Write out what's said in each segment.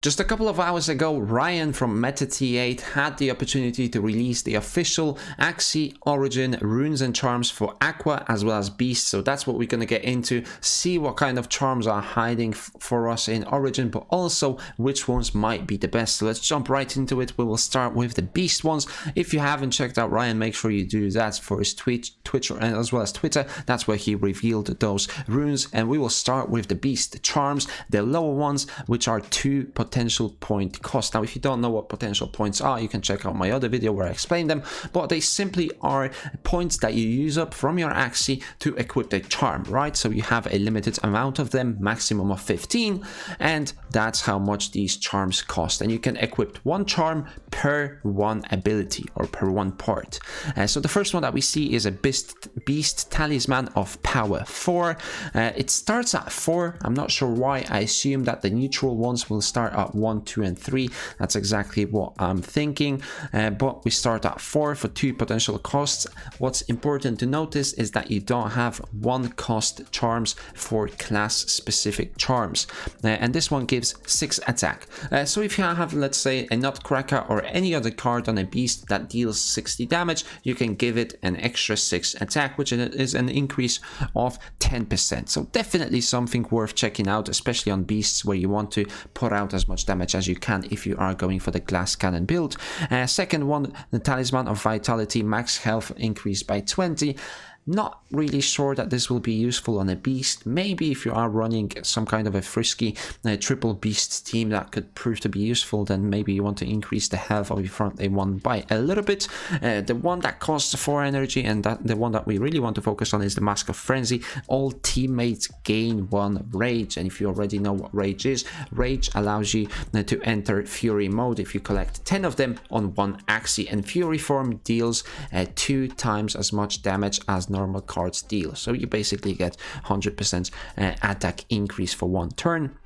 Just a couple of hours ago, Ryan from MetaT8 had the opportunity to release the official Axie Origin Runes and Charms for Aqua as well as Beast. So that's what we're going to get into, see what kind of charms are hiding for us in Origin, but also which ones might be the best. So let's jump right into it. We will start with the Beast ones. If you haven't checked out Ryan, make sure you do that for his Twitch and as well as Twitter. That's where he revealed those runes. And we will start with the Beast charms, the lower ones, which are 2 potential point cost. Now, if you don't know what potential points are, you can check out my other video where I explain them, but they simply are points that you use up from your Axie to equip the charm, right? So you have a limited amount of them, maximum of 15, and that's how much these charms cost. And you can equip 1 charm per 1 ability or per 1 part. So the first one that we see is a Beast Talisman of Power 4. It starts at 4. I'm not sure why. I assume that the neutral ones will start at 1, 2, and 3. That's exactly what I'm thinking. But we start at 4 for 2 potential costs. What's important to notice is that you don't have 1 cost charms for class specific charms. And this one gives 6 attack. So if you have, let's say, a Nutcracker or any other card on a beast that deals 60 damage, you can give it an extra 6 attack, which is an increase of 10%. So definitely something worth checking out, especially on beasts where you want to put out as much damage as you can if you are going for the glass cannon build. Second one, the Talisman of Vitality, max health increased by 20. Not really sure that this will be useful on a beast. Maybe if you are running some kind of a frisky triple beast team that could prove to be useful, then maybe you want to increase the health of your front one by a little bit. The one that costs 4 energy and the one that we really want to focus on is the Mask of Frenzy. All teammates gain 1 rage, and if you already know what rage is, rage allows you to enter fury mode if you collect 10 of them on 1 Axie, and fury form deals 2 times as much damage as normal cards deal. So you basically get 100% attack increase for 1 turn.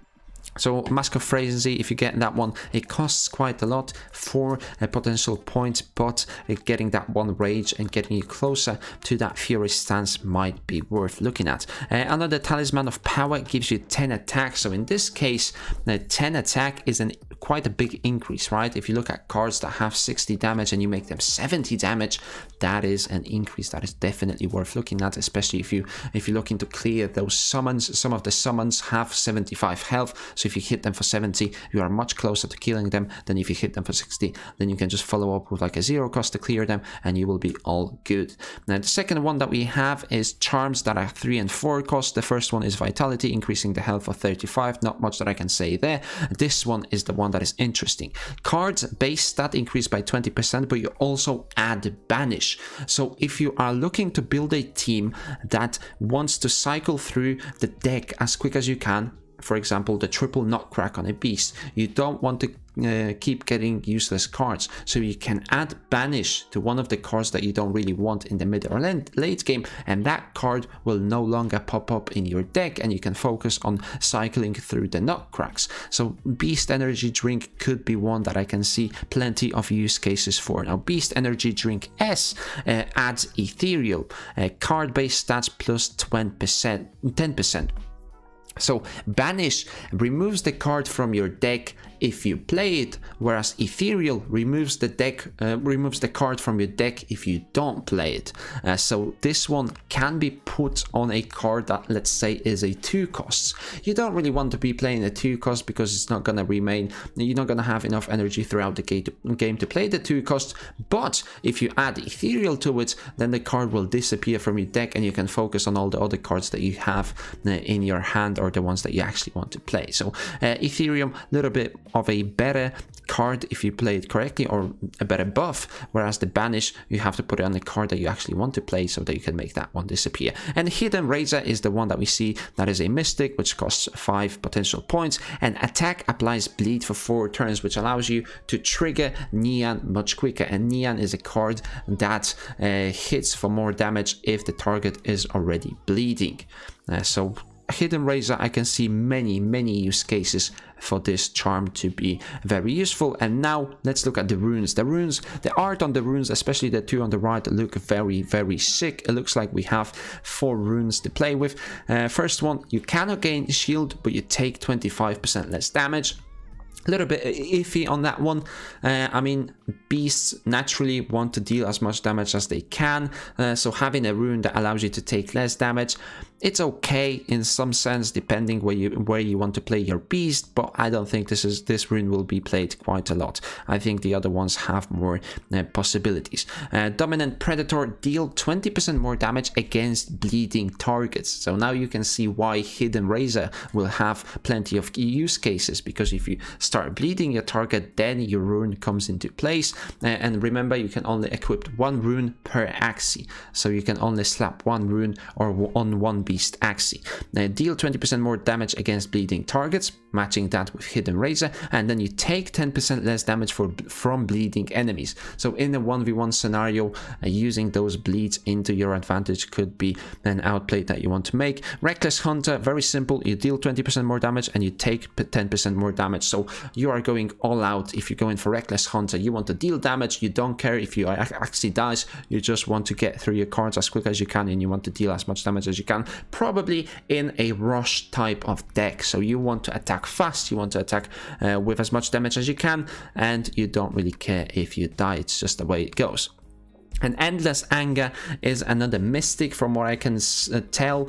So Mask of Frenzy, if you get that one, it costs quite a lot for a potential point, but getting that 1 rage and getting you closer to that Fury stance might be worth looking at. Another Talisman of Power gives you 10 attack. So in this case, 10 attack is quite a big increase, right? If you look at cards that have 60 damage and you make them 70 damage, that is an increase that is definitely worth looking at, especially if you're looking to clear those summons. Some of the summons have 75 health, so if you hit them for 70, you are much closer to killing them than if you hit them for 60. Then you can just follow up with like a 0 cost to clear them and you will be all good. Now the second one that we have is charms that are 3 and 4 cost. The first one is Vitality, increasing the health for 35. Not much that I can say there. This one is the one that is interesting. Cards base stat increase by 20%, but you also add Banish. So if you are looking to build a team that wants to cycle through the deck as quick as you can, for example, the triple Nutcracker on a beast, you don't want to keep getting useless cards, so you can add Banish to one of the cards that you don't really want in the mid or late game, and that card will no longer pop up in your deck and you can focus on cycling through the Nutcracks. So Beast Energy Drink could be one that I can see plenty of use cases for. Now Beast Energy Drink S adds Ethereal, card based stats plus 10%. So Banish removes the card from your deck if you play it, whereas Ethereal removes the card from your deck if you don't play it. So this one can be put on a card that, let's say, is a 2 cost. You don't really want to be playing a 2 cost because it's not going to remain, you're not going to have enough energy throughout the game to play the 2 cost, but if you add Ethereal to it, then the card will disappear from your deck and you can focus on all the other cards that you have in your hand, or the ones that you actually want to play. So Ethereum, a little bit of a better card if you play it correctly, or a better buff, whereas the Banish, you have to put it on the card that you actually want to play so that you can make that one disappear. And Hidden Razor is the one that we see that is a Mystic, which costs 5 potential points, and attack applies bleed for 4 turns, which allows you to trigger Neon much quicker. And Neon is a card that hits for more damage if the target is already bleeding. So Hidden Razor, I can see many use cases for this charm to be very useful. And now let's look at the runes. The art on the runes, especially the 2 on the right, look very sick. It looks like we have 4 runes to play with. First one, you cannot gain shield, but you take 25% less damage. a little bit iffy on that one. I mean, beasts naturally want to deal as much damage as they can, so having a rune that allows you to take less damage, it's okay in some sense depending where you want to play your beast, but I don't think this rune will be played quite a lot. I think the other ones have more possibilities. Dominant Predator, deal 20% more damage against bleeding targets. So now you can see why Hidden Razor will have plenty of use cases, because if you start bleeding your target, then your rune comes into place. And remember, you can only equip one rune per Axie, so you can only slap one rune or on one beast Axie. Deal 20% more damage against bleeding targets, matching that with Hidden Razor, and then you take 10% less damage from bleeding enemies. So in a 1v1 scenario, using those bleeds into your advantage could be an outplay that you want to make. Reckless Hunter, very simple, you deal 20% more damage and you take 10% more damage. So you are going all out. If you're going for Reckless Hunter, you want to deal damage, you don't care if you actually dies, you just want to get through your cards as quick as you can, and you want to deal as much damage as you can, probably in a rush type of deck. So you want to attack fast, you want to attack with as much damage as you can, and you don't really care if you die. It's just the way it goes. And Endless Anger is another mystic from what I can tell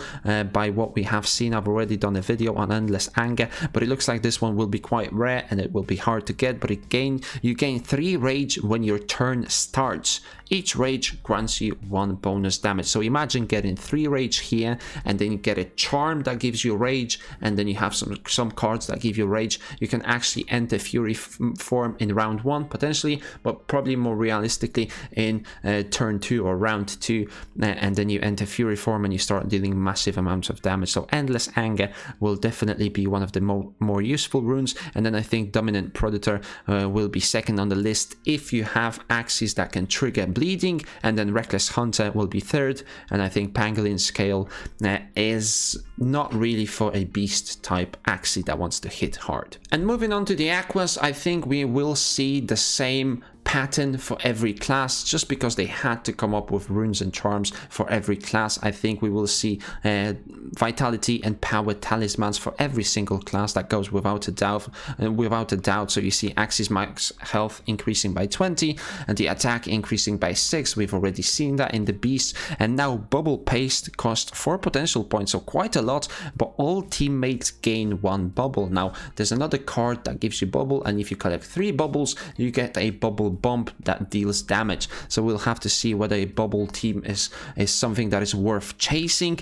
by what we have seen. I've already done a video on Endless Anger, but it looks like this one will be quite rare and it will be hard to get. But you gain 3 rage when your turn starts. Each rage grants you 1 bonus damage. So imagine getting 3 rage here, and then you get a charm that gives you rage, and then you have some cards that give you rage. You can actually enter Fury form in round 1 potentially, but probably more realistically in turn 2 or round 2, and then you enter Fury form and you start dealing massive amounts of damage. So Endless Anger will definitely be one of the more useful runes. And then I think Dominant Predator will be second on the list if you have Axies that can trigger bleeding, and then Reckless Hunter will be third. And I think Pangolin Scale is not really for a beast type Axie that wants to hit hard. And moving on to the Aquas, I think we will see the same pattern for every class, just because they had to come up with runes and charms for every class. I think we will see vitality and power talismans for every single class. That goes without a doubt. So you see Axies max health increasing by 20 and the attack increasing by 6. We've already seen that in the beast. And now Bubble Paste costs 4 potential points, so quite a lot, but all teammates gain 1 bubble. Now there's another card that gives you bubble, and if you collect 3 bubbles, you get a bubble bump that deals damage. So we'll have to see whether a bubble team is something that is worth chasing.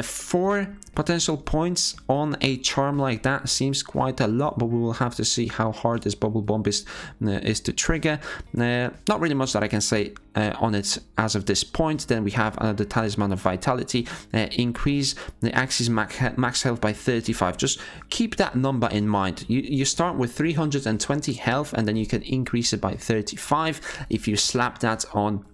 4 potential points on a charm like that seems quite a lot, but we will have to see how hard this bubble bump is to trigger. Not really much that I can say on it as of this point. Then we have the Talisman of Vitality, increase the Axies max health by 35. Just keep that number in mind. You start with 320 health, and then you can increase it by 35 if you slap that on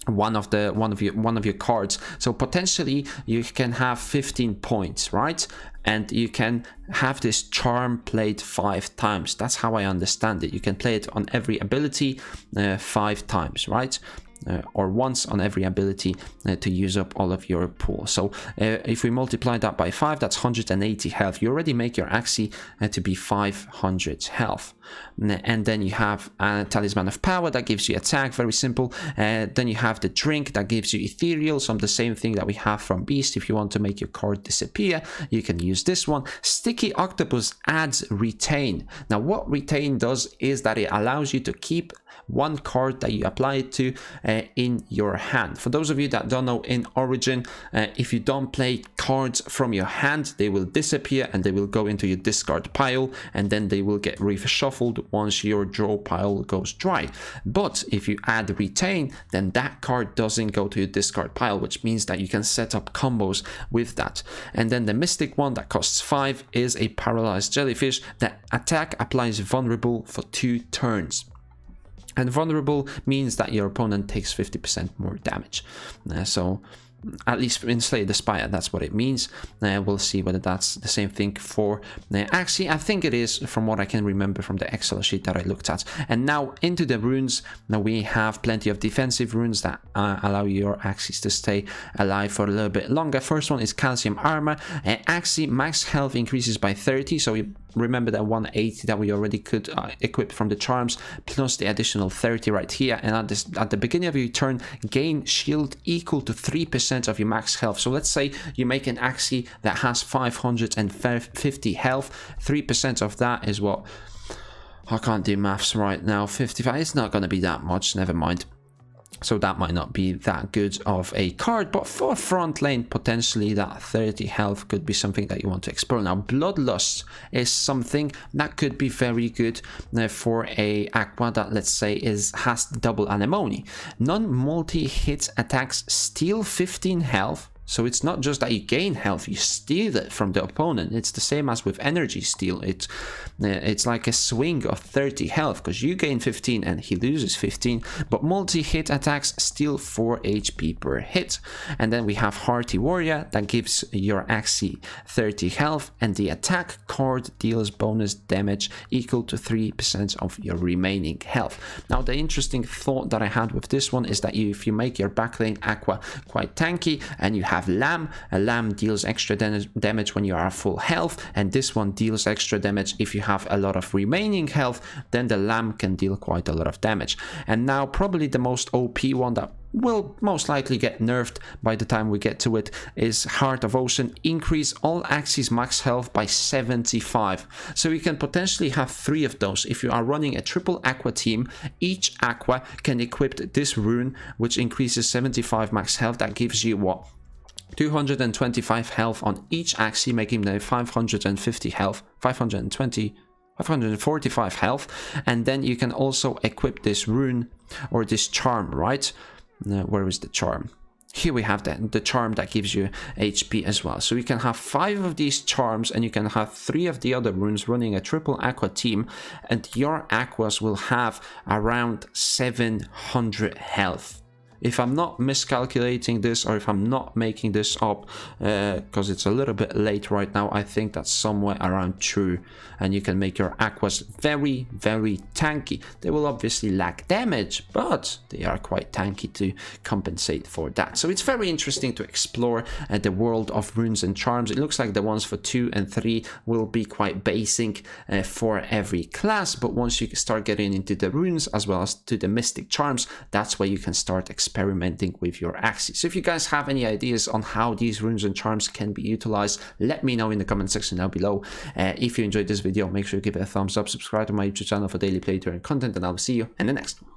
one of your cards. So potentially you can have 15 points, right? And you can have this charm played 5 times. That's how I understand it. You can play it on every ability 5 times, right? Or once on every ability to use up all of your pool. So if we multiply that by 5, that's 180 health. You already make your Axie to be 500 health. And then you have Talisman of Power that gives you attack, very simple. Then you have the drink that gives you ethereal, some of the same thing that we have from Beast. If you want to make your card disappear, you can use this one. Sticky Octopus adds retain. Now what retain does is that it allows you to keep 1 card that you apply it to in your hand. For those of you that don't know, in Origin, if you don't play cards from your hand, they will disappear and they will go into your discard pile, and then they will get reshuffled once your draw pile goes dry. But if you add retain, then that card doesn't go to your discard pile, which means that you can set up combos with that. And then the mystic one that costs 5 is a paralyzed jellyfish. That attack applies vulnerable for 2 turns. And vulnerable means that your opponent takes 50% more damage. So at least in Slay the Spire, that's what it means. We'll see whether that's the same thing for Axie. I think it is, from what I can remember from the Excel sheet that I looked at. And now into the runes. Now we have plenty of defensive runes that allow your Axies to stay alive for a little bit longer. First one is Calcium Armor. Axie max health increases by 30, so remember that 180 that we already could equip from the charms, plus the additional 30 right here. And at the beginning of your turn, gain shield equal to 3% of your max health. So let's say you make an Axie that has 550 health. 3% of that is what? I can't do maths right now. 55. It's not going to be that much. Never mind. So that might not be that good of a card, but for front lane, potentially that 30 health could be something that you want to explore. Now, Bloodlust is something that could be very good for a Aqua that, let's say, has double anemone. Non-multi-hit attacks steal 15 health. So it's not just that you gain health, you steal it from the opponent. It's the same as with energy steal. It's like a swing of 30 health, because you gain 15 and he loses 15. But multi-hit attacks steal 4 HP per hit. And then we have Hearty Warrior that gives your Axie 30 health, and the attack card deals bonus damage equal to 3% of your remaining health. Now, the interesting thought that I had with this one is that if you make your backlane Aqua quite tanky and you have Lamb, a Lamb deals extra damage when you are full health, and this one deals extra damage if you have a lot of remaining health. Then the Lamb can deal quite a lot of damage. And now probably the most OP one that will most likely get nerfed by the time we get to it is Heart of Ocean. Increase all Axies max health by 75. So you can potentially have 3 of those. If you are running a triple Aqua team, each Aqua can equip this rune, which increases 75 max health. That gives you what? 225 health on each Axie, making them 550 health, 545 health. And then you can also equip this rune or this charm, right? Where is the charm? Here we have the charm that gives you HP as well. So you can have 5 of these charms, and you can have 3 of the other runes running a triple Aqua team, and your Aquas will have around 700 health. If I'm not miscalculating this, or if I'm not making this up, because it's a little bit late right now, I think that's somewhere around true. And you can make your Aquas very, very tanky. They will obviously lack damage, but they are quite tanky to compensate for that. So it's very interesting to explore the world of runes and charms. It looks like the ones for 2 and 3 will be quite basic for every class, but once you start getting into the runes as well as to the mystic charms, that's where you can start experimenting with your Axies. So if you guys have any ideas on how these runes and charms can be utilized, let me know in the comment section down below. If you enjoyed this video, make sure you give it a thumbs up, subscribe to my YouTube channel for daily playthrough and content, and I'll see you in the next one.